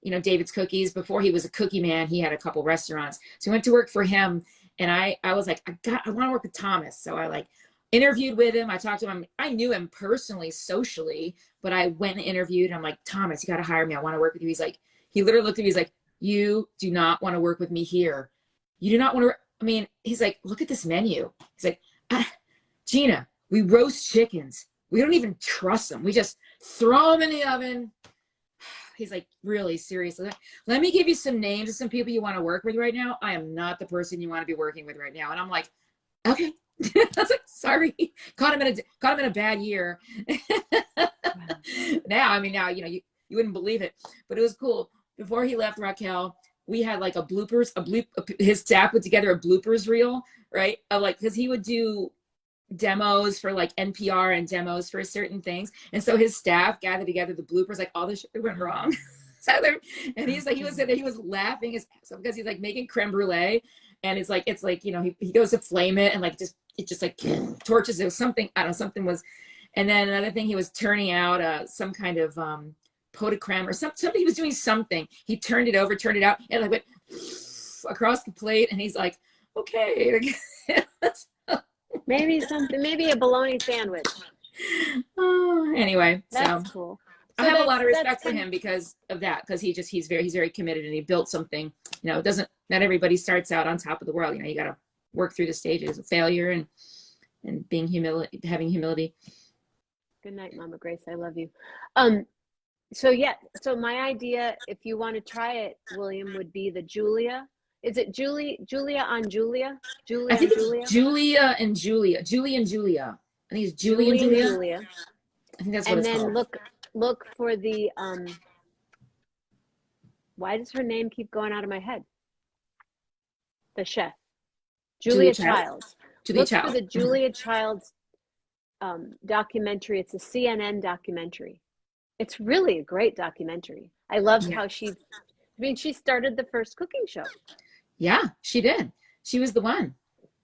David's Cookies. Before he was a cookie man, he had a couple restaurants. So he went to work for him, and I was like, I want to work with Thomas. So I interviewed with him. I talked to him. I knew him personally, socially, but I went and interviewed. I'm like, Thomas, you got to hire me. I want to work with you. He literally looked at me. He's like, you do not want to work with me here. You do not want to. He's like, look at this menu. He's like, Gina, we roast chickens. We don't even trust them. We just throw them in the oven. He's like, really, seriously? Let me give you some names of some people you want to work with right now. I am not the person you want to be working with right now. And I'm like, okay. I was like, sorry. Caught him in a bad year. Now, you wouldn't believe it, but it was cool. Before he left Raquel, we had like his staff put together a bloopers reel, right? Because he would do demos for like NPR and demos for certain things. And so his staff gathered together the bloopers, like all the shit that went wrong. And he was laughing his ass off because he's like making creme brulee. And it's like, he goes to flame it and it just like torches it. It was something, I don't know, something was, and then another thing, he was turning out some kind of, pot de creme or something. He was doing something. He turned it out, and went across the plate. And he's like, okay. maybe a bologna sandwich. Anyway, that's cool. So I have a lot of respect for him because of that, because he's very committed, and he built something. Not everybody starts out on top of the world. You got to work through the stages of failure and having humility. Good night, Mama Grace. I love you. So yeah, so my idea, if you want to try it, William, would be the Julia. Is it Julia on Julia? I Julia on think it's Julia? Julia and Julia. Julie and Julia. I think it's Julie and Julie and Julia. Julia. I think that's what And it's then called. look for the why does her name keep going out of my head? The chef. Julia Julia Child. Childs. Julia Look for Child. the Julia Childs documentary. It's a CNN documentary. It's really a great documentary. I love Yeah. how she started the first cooking show. Yeah, she did. She was the one.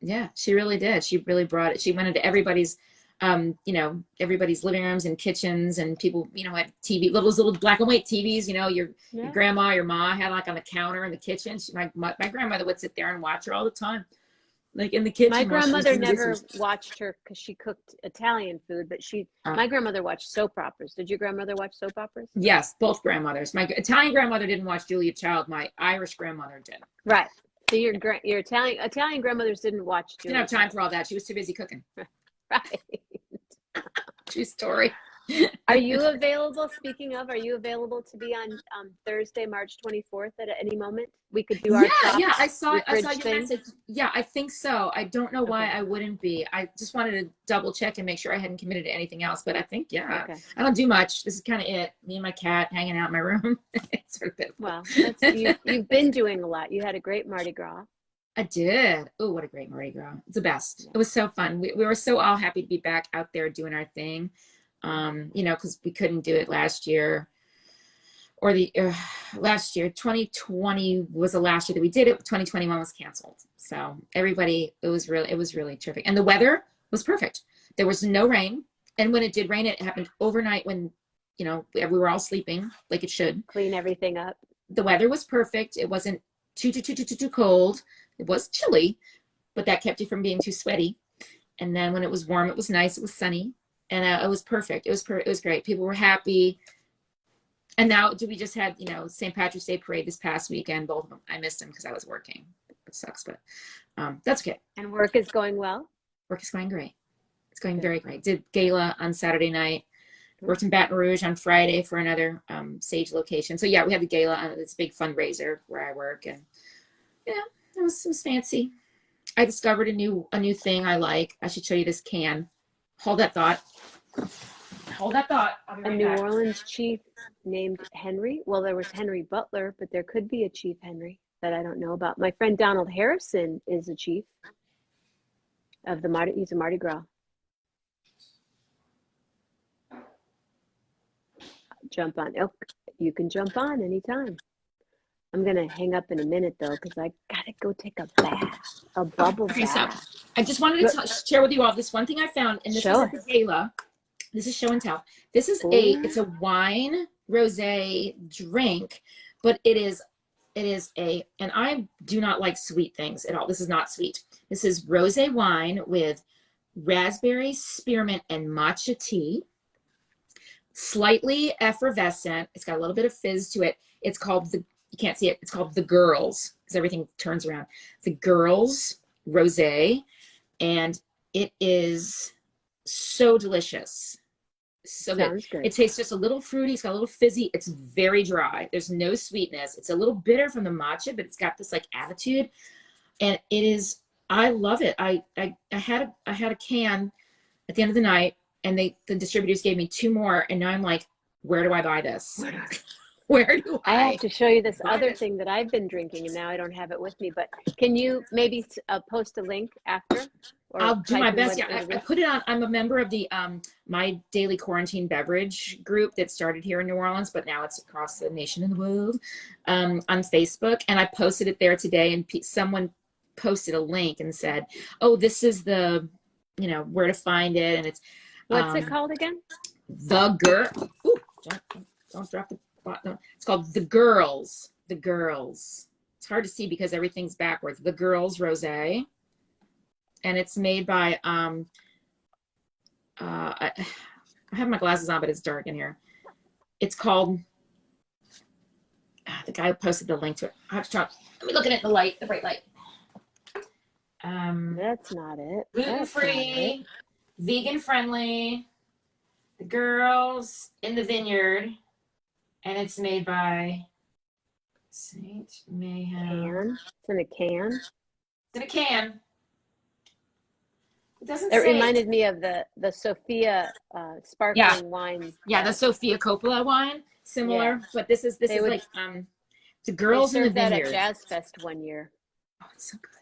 Yeah, she really did. She really brought it. She went into everybody's, everybody's living rooms and kitchens, and people, had TV, little black and white TVs. Your grandma, your ma had like on the counter in the kitchen. My grandmother would sit there and watch her all the time, like in the kitchen. My grandmother never dishes. watched her because she cooked Italian food, but my grandmother watched soap operas. Did your grandmother watch soap operas? Yes, both grandmothers. My Italian grandmother didn't watch Julia Child. My Irish grandmother did. Right. So your Italian grandmothers didn't watch Julia. Didn't have time for all that. She was too busy cooking. Right. True story. Are you available? Speaking of, are you available to be on Thursday, March 24th at any moment? We could do our I saw your thing. message. Yeah, I think so. I don't know why I wouldn't be. I just wanted to double check and make sure I hadn't committed to anything else. But I think I don't do much. This is kind of it. Me and my cat hanging out in my room. It's sort of it. Well, you've been doing a lot. You had a great Mardi Gras. I did. Oh, what a great Mardi Gras. It's the best. Yeah. It was so fun. We were so all happy to be back out there doing our thing. Because we couldn't do it last year, or last year. 2020 was the last year that we did it. 2021 was canceled. So everybody, it was really terrific, and the weather was perfect. There was no rain, and when it did rain, it happened overnight when we were all sleeping like it should. Clean everything up. The weather was perfect. It wasn't too cold. It was chilly, but that kept you from being too sweaty. And then when it was warm, it was nice. It was sunny. And it was perfect. It was great. People were happy. And now we just had, St. Patrick's Day parade this past weekend. Both of them. I missed them because I was working. It sucks, but that's okay. And work is going well? Work is going great. It's going very great. Did gala on Saturday night. Worked in Baton Rouge on Friday for another Sage location. So yeah, we had the gala on this big fundraiser where I work, and it was fancy. I discovered a new thing I like. I should show you this can. Hold that thought. I'll be right a New back. Orleans chief named Henry. Well, there was Henry Butler, but there could be a Chief Henry that I don't know about. My friend Donald Harrison is a chief of the Mardi. He's a Mardi Gras. Jump on. Oh, you can jump on anytime. I'm gonna hang up in a minute though, because I gotta go take a bath, a bubble bath. So I just wanted to share with you all this one thing I found, and this is at the gala. This is show and tell. This is it's a wine rosé drink, but it is and I do not like sweet things at all. This is not sweet. This is rosé wine with raspberry, spearmint, and matcha tea. Slightly effervescent. It's got a little bit of fizz to it. It's called you can't see it. It's called the Girls, because everything turns around. The Girls Rosé, and it is so delicious. So good. It tastes just a little fruity. It's got a little fizzy. It's very dry. There's no sweetness. It's a little bitter from the matcha, but it's got this like attitude, and it is. I love it. I had a can at the end of the night, and the distributors gave me 2 more, and now I'm like, where do I buy this? Where do I have to show you this other thing that I've been drinking, and now I don't have it with me, but can you maybe post a link after? I'll do my best. Yeah, I put it on. I'm a member of the My Daily Quarantine Beverage group that started here in New Orleans, but now it's across the nation and the world on Facebook. And I posted it there today, and someone posted a link and said, oh, this is the, where to find it. And it's. What's it called again? The Girl. Ooh, don't drop the bottom. It's called The Girls. The Girls. It's hard to see because everything's backwards. The Girls Rosé. And it's made by I have my glasses on, but it's dark in here. It's called the guy who posted the link to it. I have to try. Let me look at it in the bright light. That's not it. Gluten-free, vegan friendly. The Girls in the Vineyard. And it's made by Saint Mayhem. Can. It's in a can. It's in a can. It doesn't It say. reminded me of the Sophia sparkling wine. Yeah, the Sophia Coppola wine, similar, Yeah. but this is like the girls in the that vineyard. at Jazz Fest one year. Oh, it's so good.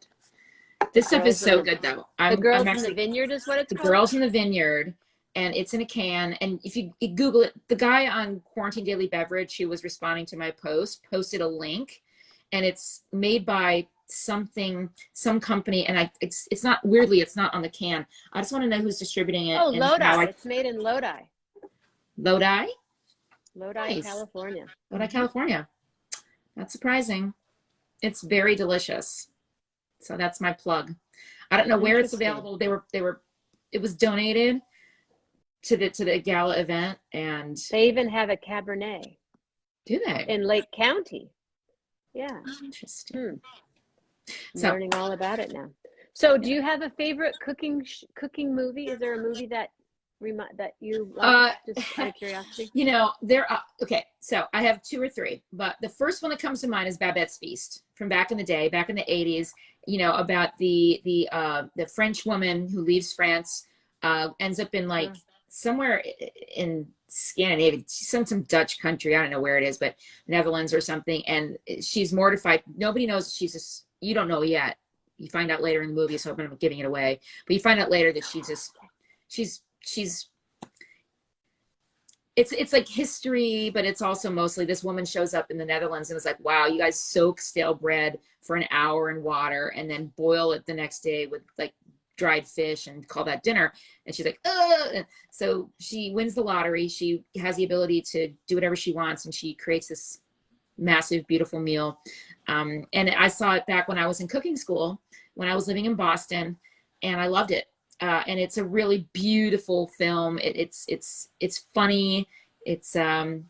This stuff is so good though. The Girls in the Vineyard is what it's called. The Girls in the Vineyard, and it's in a can. And if you Google it, the guy on Quarantine Daily Beverage who was responding to my post posted a link, and it's made by some company, and it's not, weirdly, it's not on the can. I just want to know who's distributing it. Oh, Lodi. It's made in Lodi. Lodi? Lodi, nice. California. Lodi, California. That's surprising. It's very delicious. So that's my plug. I don't know where it's available. It was donated to the gala event, and they even have a Cabernet. Do they? In Lake County. Yeah. Oh, interesting. So, learning all about it now. So, do you have a favorite cooking movie? Is there a movie that you love, just out of curiosity? You know, okay, so I have 2 or 3, but the first one that comes to mind is Babette's Feast, from back in the day, back in the 80s, you know, about the French woman who leaves France, ends up in like somewhere in Scandinavia, some Dutch country, I don't know where it is, but Netherlands or something, and she's mortified. Nobody knows you don't know yet. You find out later in the movie, so I'm giving it away, but you find out later that it's like history, but it's also mostly this woman shows up in the Netherlands and is like, wow, you guys soak stale bread for an hour in water and then boil it the next day with like dried fish and call that dinner. And she's like, ugh. So she wins the lottery. She has the ability to do whatever she wants, and she creates this massive, beautiful meal. And I saw it back when I was in cooking school, when I was living in Boston, and I loved it. And it's a really beautiful film. It's funny. It's a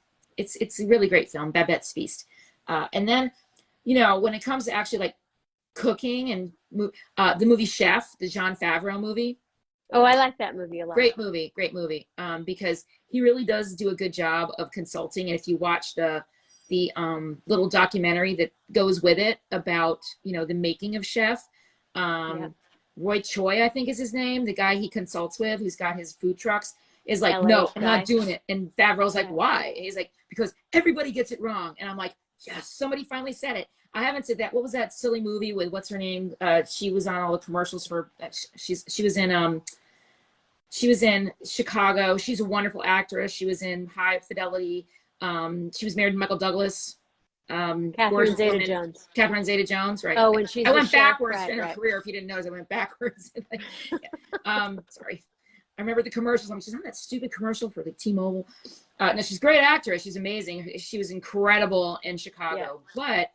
really great film, Babette's Feast. And then, you know, when it comes to actually like cooking and the movie Chef, the Jon Favreau movie. Oh, I like that movie a lot. Great movie. Because he really does do a good job of consulting. And if you watch the little documentary that goes with it about, you know, the making of Chef, Roy Choi, I think is his name, the guy he consults with, who's got his food trucks, is like, no, I'm not doing it. And Favreau's like, why? And he's like, because everybody gets it wrong. And I'm like, yes, somebody finally said it. I haven't said that. What was that silly movie with what's her name? She was on all the commercials for. She was in Chicago. She's a wonderful actress. She was in High Fidelity. She was married to Michael Douglas. Catherine Zeta-Jones. Catherine Zeta-Jones, right? Oh, when she's I went backwards chef, in her career. If you didn't notice, I went backwards. Sorry. I remember the commercials. She's on that stupid commercial for the T-Mobile. No, she's a great actress. She's amazing. She was incredible in Chicago. But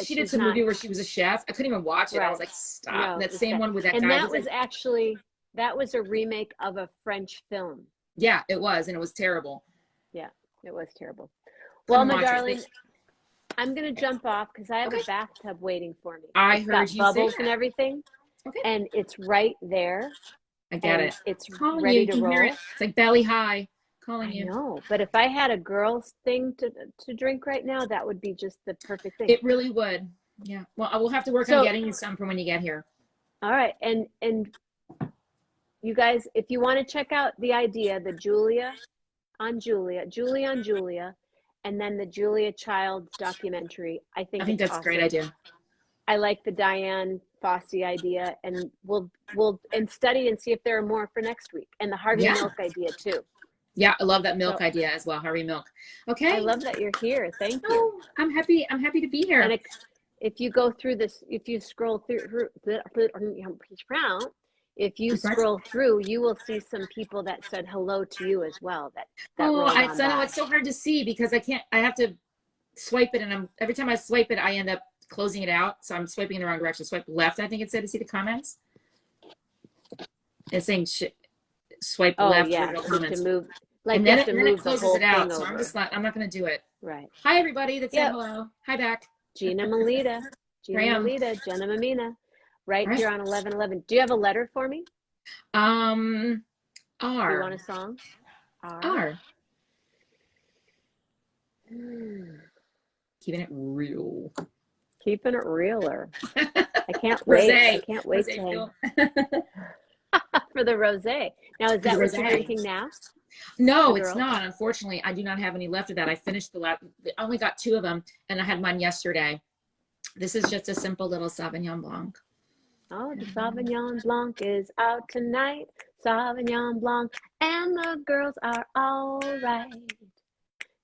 she did some movie where she was a chef. I couldn't even watch it. I was like, stop. No, that same one with that guy. And that was a remake of a French film. Yeah, it was. And it was terrible. Yeah, it was terrible. Well, my darling, I'm going to jump off because I have a bathtub waiting for me. I heard you bubbles say and everything. Okay. And it's right there. I get it. It's ready to roll. It's like belly high calling you. No, but if I had a girl's thing to drink right now, that would be just the perfect thing. It really would. Yeah. Well, I will have to work on getting you some for when you get here. All right. And you guys, if you want to check out the idea, the Julie on Julia, and then the Julia Childs documentary, I think that's awesome. A great idea. I like the Diane Fossey idea, and we'll study and see if there are more for next week, and the Harvey Milk idea too. Yeah, I love that milk idea as well, Harvey Milk. Okay. I love that you're here. Thank you. I'm happy to be here. And if you go through this, if you scroll through, scroll through, you will see some people that said hello to you as well. I know it's so hard to see because I have to swipe it, and every time I swipe it, I end up closing it out. So I'm swiping in the wrong direction. Swipe left, I think it said, to see the comments. It's saying swipe left for the comments. To move, and then it closes it out. So I'm not going to do it. Right. Hi, everybody that said hello. Hi back. Gina Mammina. Jenna Mammina. Right here on 1111. Do you have a letter for me? R. Do you want a song? R. Keeping it real. Keeping it realer. I can't wait. I can't wait Rosé to fuel. for the rosé. Now, is that what you're drinking now? No, it's not. Unfortunately, I do not have any left of that. I finished the last. I only got 2 of them, and I had mine yesterday. This is just a simple little Sauvignon Blanc. Oh, the Sauvignon Blanc is out tonight. Sauvignon Blanc, and the girls are all right.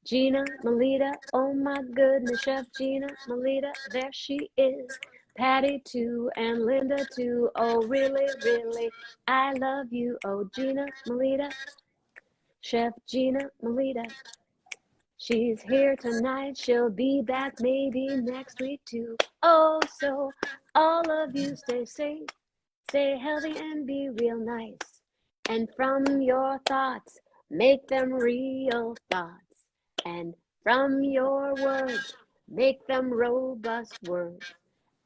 Gina Mammina, oh my goodness, Chef Gina Mammina, there she is. Patti too, and Lynda too. Oh, really, really, I love you. Oh, Gina Mammina, Chef Gina Mammina. She's here tonight. She'll be back maybe next week too. Oh, so all of you stay safe, stay healthy, and be real nice. And from your thoughts, make them real thoughts. And from your words, make them robust words.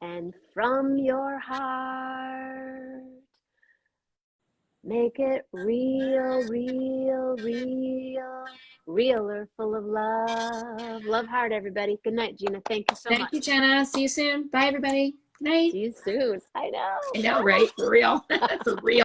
And from your heart, make it real, real, real, realer, full of love. Love heart, everybody. Good night, Gina. Thank you so much. Thank you, Jenna. See you soon. Bye, everybody. Good night. See you soon. I know. I know, right? For real. For real.